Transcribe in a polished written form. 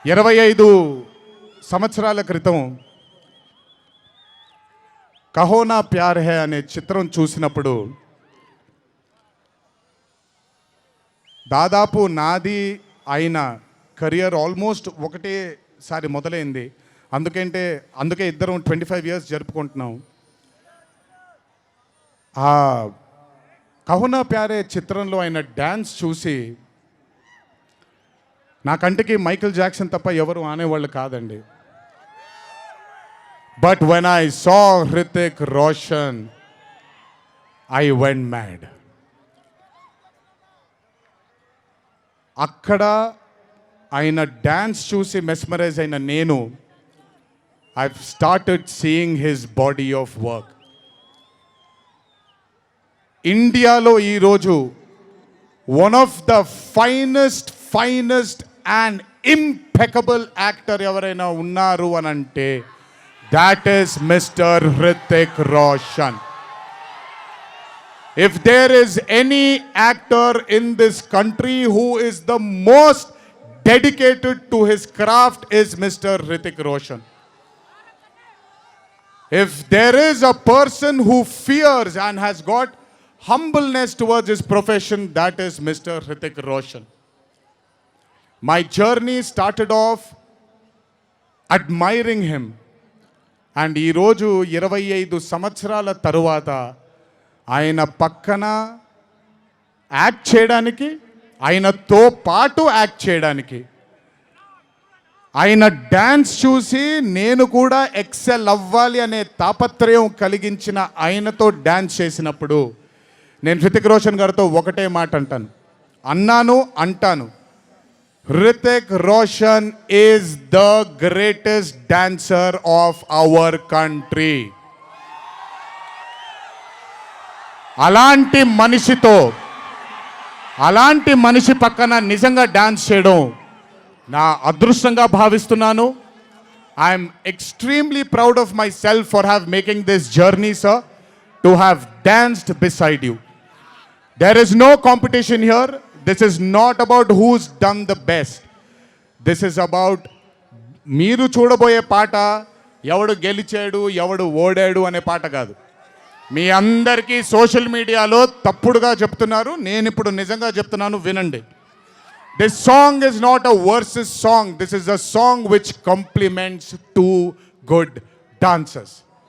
25 సంవత్సరాల క్రితం కహో నా ప్యార్ హై అనే చిత్రం చూసినప్పుడు దాదాపు నాది అయిన కెరియర్ ఆల్మోస్ట్ ఒకటేసారి మొదలైంది. అందుకే ఇద్దరం 25 ఇయర్స్ జరుపుకుంటున్నాం. ఆ కహో నా ప్యార్ హై చిత్రంలో ఆయన డ్యాన్స్ చూసి నా కంటికి మైకేల్ జాక్సన్ తప్ప ఎవరు ఆనేవాళ్ళు కాదండి. But when I saw Hrithik Roshan I went mad. అక్కడ ఆయన డ్యాన్స్ చూసి మెస్మరైజ్ అయిన నేను I started seeing his body of work. ఇండియాలో ఈరోజు one of the finest and impeccable actor ఎవరైనా ఉన్నారు అని అంటే that is Mr. Hrithik Roshan. If there is any actor in this country who is the most dedicated to his craft is Mr. Hrithik Roshan. If there is a person who fears and has got humbleness towards his profession, that is Mr. Hrithik Roshan. My journey started off admiring him. And ఈరోజు 25 సంవత్సరాల తరువాత ఆయన పక్కన act చేయడానికి, ఆయనతో పాటు act చేయడానికి, ఆయన డ్యాన్స్ చూసి నేను కూడా ఎక్సెల్ అవ్వాలి అనే తాపత్రయం కలిగించిన ఆయనతో డ్యాన్స్ చేసినప్పుడు నేను హృతిక్ రోషన్ గారితో ఒకటే మాట అంటాను, Hrithik Roshan is the greatest dancer of our country. అలాంటి మనిషి పక్కన నిజంగా డాన్స్ చేయడం నా అదృష్టంగా భావిస్తున్నాను. I'm extremely proud of my self for making this journey, sir, to have danced beside you. There is no competition here. This is not about who's done the best. This is about మీరు చూడబోయే పాట ఎవడు గెలిచాడు ఎవడు ఓడాడు అనే పాట కాదు. మీ అందరికీ సోషల్ మీడియాలో తప్పుడుగా చెప్తున్నారు, నేను ఇప్పుడు నిజంగా చెప్తున్నాను, వినండి. This song is not a versus song. This is a song which complements two good dancers.